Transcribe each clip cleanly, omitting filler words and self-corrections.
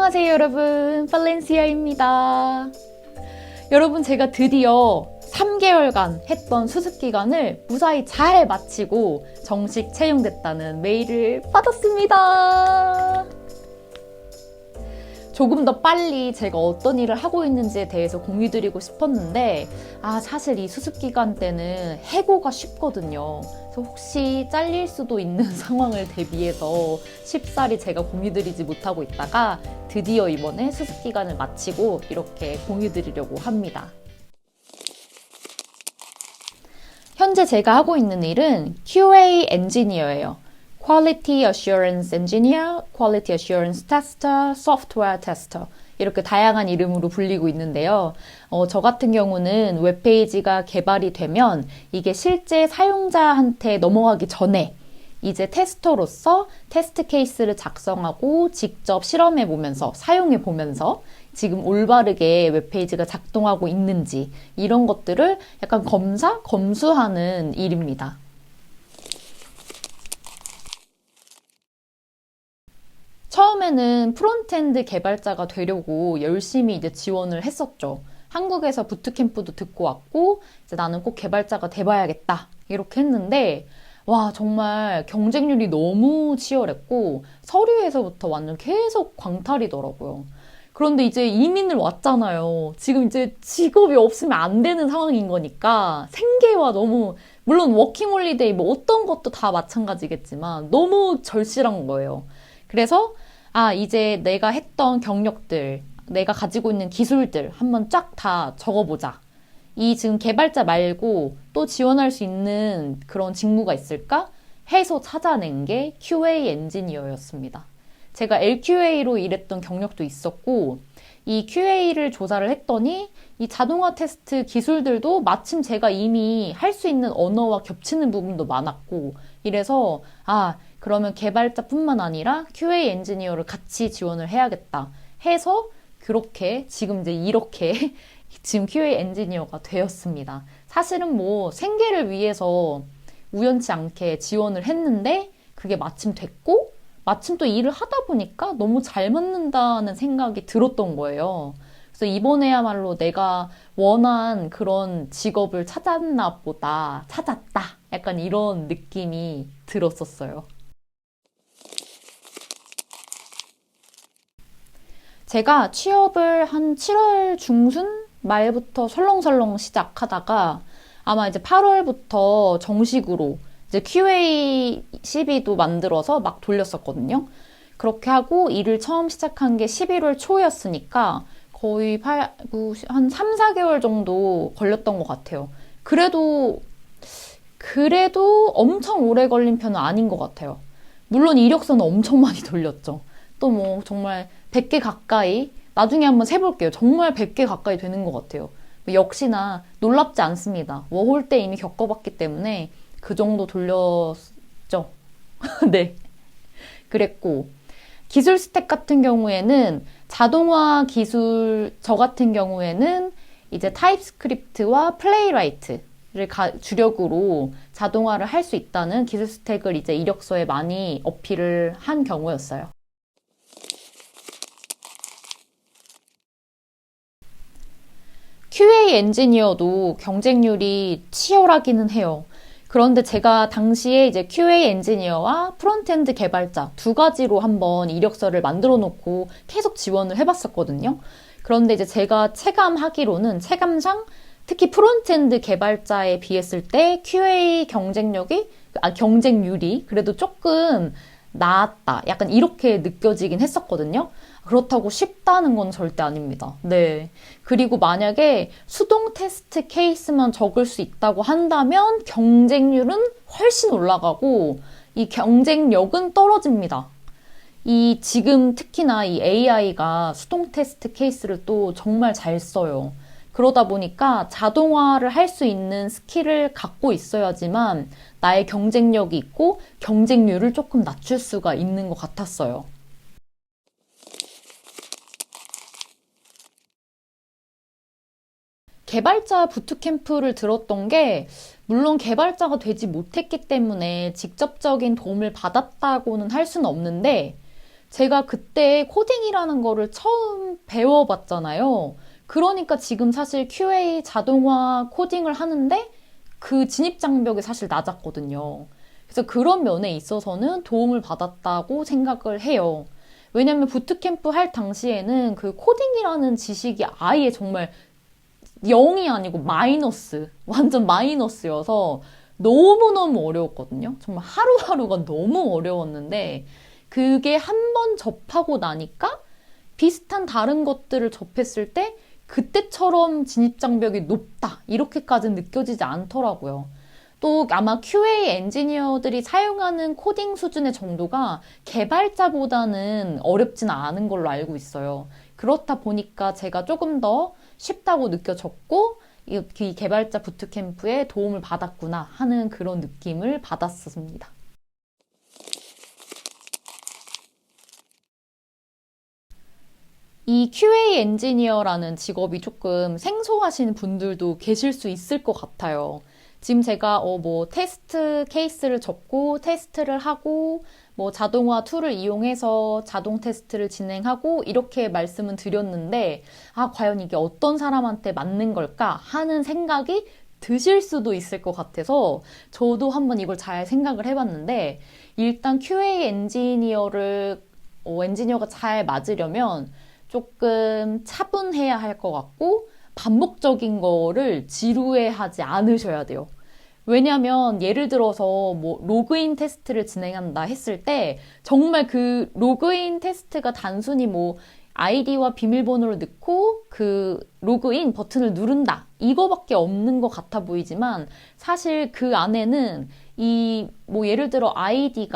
안녕하세요 여러분, 팔렌시아입니다. 여러분, 제가 드디어 3개월간 했던 수습기간을 무사히 잘 마치고 정식 채용됐다는 메일을 받았습니다. 조금 더 빨리 제가 어떤 일을 하고 있는지에 대해서 공유드리고 싶었는데 사실 이 수습기간 때는 해고가 쉽거든요. 그래서 혹시 잘릴 수도 있는 상황을 대비해서 쉽사리 제가 공유드리지 못하고 있다가 드디어 이번에 수습기간을 마치고 이렇게 공유드리려고 합니다. 현재 제가 하고 있는 일은 QA 엔지니어예요. Quality Assurance Engineer, Quality Assurance Tester, Software Tester 이렇게 다양한 이름으로 불리고 있는데요. 저 같은 경우는 웹페이지가 개발이 되면 이게 실제 사용자한테 넘어가기 전에 이제 테스터로서 테스트 케이스를 작성하고 직접 실험해보면서 사용해보면서 지금 올바르게 웹페이지가 작동하고 있는지 이런 것들을 약간 검수하는 일입니다. 처음에는 프론트엔드 개발자가 되려고 열심히 이제 지원을 했었죠. 한국에서 부트캠프도 듣고 왔고, 이제 나는 꼭 개발자가 돼봐야겠다. 이렇게 했는데, 정말 경쟁률이 너무 치열했고, 서류에서부터 완전 계속 광탈이더라고요. 그런데 이제 이민을 왔잖아요. 지금 이제 직업이 없으면 안 되는 상황인 거니까, 생계와 너무, 물론 워킹홀리데이 뭐 어떤 것도 다 마찬가지겠지만, 너무 절실한 거예요. 그래서 이제 내가 했던 경력들, 내가 가지고 있는 기술들 한번 쫙 다 적어보자. 이 지금 개발자 말고 또 지원할 수 있는 그런 직무가 있을까? 해서 찾아낸 게 QA 엔지니어였습니다. 제가 LQA로 일했던 경력도 있었고, 이 QA를 조사를 했더니 이 자동화 테스트 기술들도 마침 제가 이미 할 수 있는 언어와 겹치는 부분도 많았고, 이래서 그러면 개발자뿐만 아니라 QA 엔지니어를 같이 지원을 해야겠다 해서 그렇게 지금 이제 이렇게 지금 QA 엔지니어가 되었습니다. 사실은 뭐 생계를 위해서 우연치 않게 지원을 했는데 그게 마침 됐고 마침 또 일을 하다 보니까 너무 잘 맞는다는 생각이 들었던 거예요. 그래서 이번에야말로 내가 원한 그런 직업을 찾았다. 약간 이런 느낌이 들었었어요. 제가 취업을 한 7월 중순 말부터 설렁설렁 시작하다가 아마 이제 8월부터 정식으로 이제 QA CV도 만들어서 막 돌렸었거든요. 그렇게 하고 일을 처음 시작한 게 11월 초였으니까 거의 한 3, 4개월 정도 걸렸던 것 같아요. 그래도 엄청 오래 걸린 편은 아닌 것 같아요. 물론 이력서는 엄청 많이 돌렸죠. 또 뭐 정말 100개 가까이, 나중에 한번 세볼게요. 정말 100개 가까이 되는 것 같아요. 역시나 놀랍지 않습니다. 워홀 때 이미 겪어봤기 때문에 그 정도 돌렸죠. 네. 그랬고, 기술 스택 같은 경우에는 자동화 기술, 저 같은 경우에는 이제 타입스크립트와 플레이라이트를 주력으로 자동화를 할 수 있다는 기술 스택을 이제 이력서에 많이 어필을 한 경우였어요. QA 엔지니어도 경쟁률이 치열하기는 해요. 그런데 제가 당시에 이제 QA 엔지니어와 프론트엔드 개발자 두 가지로 한번 이력서를 만들어 놓고 계속 지원을 해봤었거든요. 그런데 이제 제가 체감상 특히 프론트엔드 개발자에 비했을 때 QA 경쟁률이 그래도 조금 나았다. 약간 이렇게 느껴지긴 했었거든요. 그렇다고 쉽다는 건 절대 아닙니다. 네. 그리고 만약에 수동 테스트 케이스만 적을 수 있다고 한다면 경쟁률은 훨씬 올라가고 이 경쟁력은 떨어집니다. 지금 특히나 이 AI가 수동 테스트 케이스를 또 정말 잘 써요. 그러다 보니까 자동화를 할 수 있는 스킬을 갖고 있어야지만 나의 경쟁력이 있고 경쟁률을 조금 낮출 수가 있는 것 같았어요. 개발자 부트캠프를 들었던 게 물론 개발자가 되지 못했기 때문에 직접적인 도움을 받았다고는 할 수는 없는데 제가 그때 코딩이라는 거를 처음 배워봤잖아요. 그러니까 지금 사실 QA 자동화 코딩을 하는데 그 진입 장벽이 사실 낮았거든요. 그래서 그런 면에 있어서는 도움을 받았다고 생각을 해요. 왜냐면 부트캠프 할 당시에는 그 코딩이라는 지식이 아예 정말 0이 아니고 마이너스, 완전 마이너스여서 너무너무 어려웠거든요. 정말 하루하루가 너무 어려웠는데 그게 한 번 접하고 나니까 비슷한 다른 것들을 접했을 때 그때처럼 진입장벽이 높다. 이렇게까지는 느껴지지 않더라고요. 또 아마 QA 엔지니어들이 사용하는 코딩 수준의 정도가 개발자보다는 어렵진 않은 걸로 알고 있어요. 그렇다 보니까 제가 조금 더 쉽다고 느껴졌고, 이 개발자 부트캠프에 도움을 받았구나 하는 그런 느낌을 받았습니다. 이 QA 엔지니어라는 직업이 조금 생소하신 분들도 계실 수 있을 것 같아요. 지금 제가 테스트 케이스를 접고 테스트를 하고 자동화 툴을 이용해서 자동 테스트를 진행하고 이렇게 말씀은 드렸는데 과연 이게 어떤 사람한테 맞는 걸까 하는 생각이 드실 수도 있을 것 같아서 저도 한번 이걸 잘 생각을 해봤는데 일단 QA 엔지니어가 잘 맞으려면 조금 차분해야 할 것 같고 반복적인 거를 지루해하지 않으셔야 돼요. 왜냐면 예를 들어서 로그인 테스트를 진행한다 했을 때 정말 그 로그인 테스트가 단순히 아이디와 비밀번호를 넣고 그 로그인 버튼을 누른다 이거밖에 없는 것 같아 보이지만 사실 그 안에는 예를 들어 아이디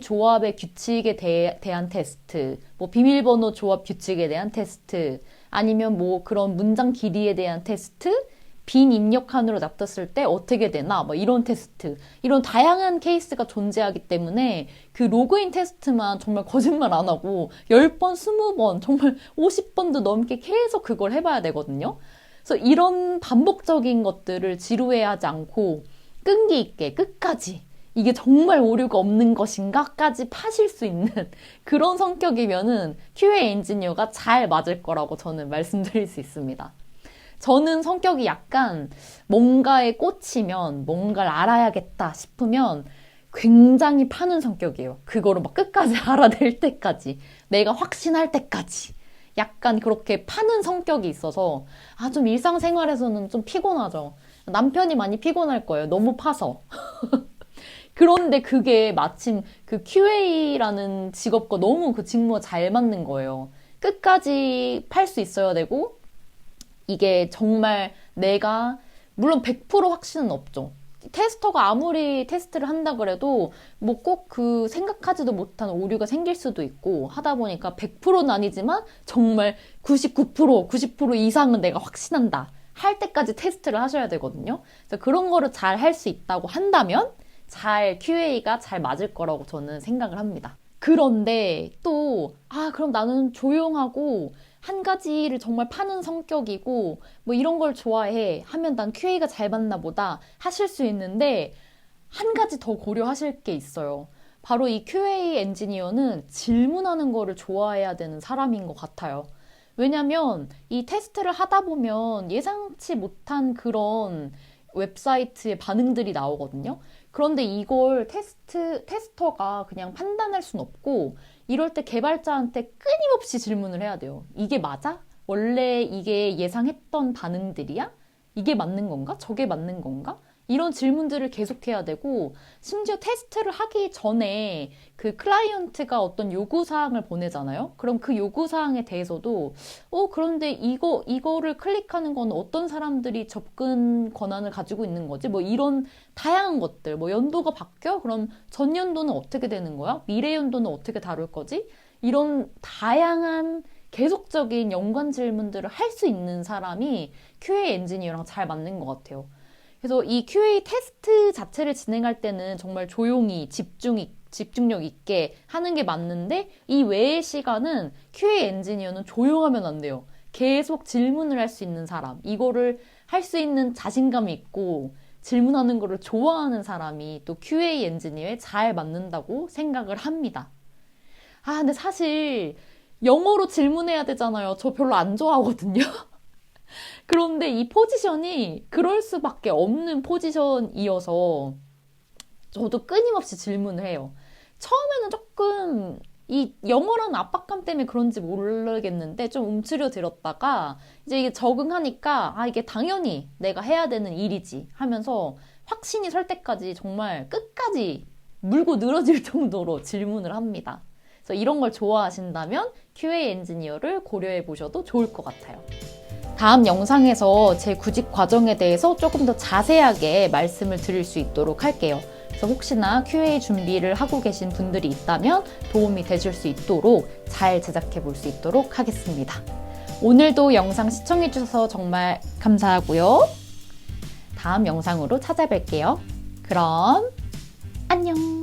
조합의 규칙에 대한 테스트, 비밀번호 조합 규칙에 대한 테스트, 아니면 그런 문장 길이에 대한 테스트, 빈 입력한으로 놔뒀을 때 어떻게 되나, 이런 테스트, 이런 다양한 케이스가 존재하기 때문에 그 로그인 테스트만 정말 거짓말 안 하고 10번, 20번, 정말 50번도 넘게 계속 그걸 해봐야 되거든요. 그래서 이런 반복적인 것들을 지루해하지 않고 끈기 있게 끝까지 이게 정말 오류가 없는 것인가까지 파실 수 있는 그런 성격이면은 QA 엔지니어가 잘 맞을 거라고 저는 말씀드릴 수 있습니다. 저는 성격이 약간 뭔가에 꽂히면 뭔가를 알아야겠다 싶으면 굉장히 파는 성격이에요. 그거를 끝까지 알아낼 때까지 내가 확신할 때까지 약간 그렇게 파는 성격이 있어서 좀 일상생활에서는 좀 피곤하죠. 남편이 많이 피곤할 거예요. 너무 파서. 그런데 그게 마침 그 QA라는 직업과 너무 그 직무가 잘 맞는 거예요. 끝까지 팔 수 있어야 되고, 이게 정말 물론 100% 확신은 없죠. 테스터가 아무리 테스트를 한다 그래도 꼭 그 생각하지도 못한 오류가 생길 수도 있고 하다 보니까 100%는 아니지만 정말 99%, 90% 이상은 내가 확신한다. 할 때까지 테스트를 하셔야 되거든요. 그래서 그런 거를 잘 할 수 있다고 한다면 QA가 잘 맞을 거라고 저는 생각을 합니다. 그런데 또, 그럼 나는 조용하고 한 가지를 정말 파는 성격이고 이런 걸 좋아해 하면 난 QA가 잘 맞나 보다 하실 수 있는데 한 가지 더 고려하실 게 있어요. 바로 이 QA 엔지니어는 질문하는 거를 좋아해야 되는 사람인 것 같아요. 왜냐면 이 테스트를 하다 보면 예상치 못한 그런 웹사이트의 반응들이 나오거든요. 그런데 이걸 테스터가 그냥 판단할 순 없고 이럴 때 개발자한테 끊임없이 질문을 해야 돼요. 이게 맞아? 원래 이게 예상했던 반응들이야? 이게 맞는 건가? 저게 맞는 건가? 이런 질문들을 계속해야 되고 심지어 테스트를 하기 전에 그 클라이언트가 어떤 요구사항을 보내잖아요. 그럼 그 요구사항에 대해서도 그런데 이거를 클릭하는 건 어떤 사람들이 접근 권한을 가지고 있는 거지? 이런 다양한 것들. 연도가 바뀌어? 그럼 전 연도는 어떻게 되는 거야? 미래 연도는 어떻게 다룰 거지? 이런 다양한 계속적인 연관 질문들을 할 수 있는 사람이 QA 엔지니어랑 잘 맞는 것 같아요. 그래서 이 QA 테스트 자체를 진행할 때는 정말 조용히 집중력 있게 하는 게 맞는데 이 외의 시간은 QA 엔지니어는 조용하면 안 돼요. 계속 질문을 할 수 있는 사람, 이거를 할 수 있는 자신감이 있고 질문하는 거를 좋아하는 사람이 또 QA 엔지니어에 잘 맞는다고 생각을 합니다. 근데 사실 영어로 질문해야 되잖아요. 저 별로 안 좋아하거든요. 그런데 이 포지션이 그럴 수밖에 없는 포지션이어서 저도 끊임없이 질문을 해요. 처음에는 조금 이 영어라는 압박감 때문에 그런지 모르겠는데 좀 움츠려들었다가 이제 이게 적응하니까 이게 당연히 내가 해야 되는 일이지 하면서 확신이 설 때까지 정말 끝까지 물고 늘어질 정도로 질문을 합니다. 그래서 이런 걸 좋아하신다면 QA 엔지니어를 고려해 보셔도 좋을 것 같아요. 다음 영상에서 제 구직 과정에 대해서 조금 더 자세하게 말씀을 드릴 수 있도록 할게요. 그래서 혹시나 QA 준비를 하고 계신 분들이 있다면 도움이 되실 수 있도록 잘 제작해 볼 수 있도록 하겠습니다. 오늘도 영상 시청해 주셔서 정말 감사하고요. 다음 영상으로 찾아뵐게요. 그럼 안녕!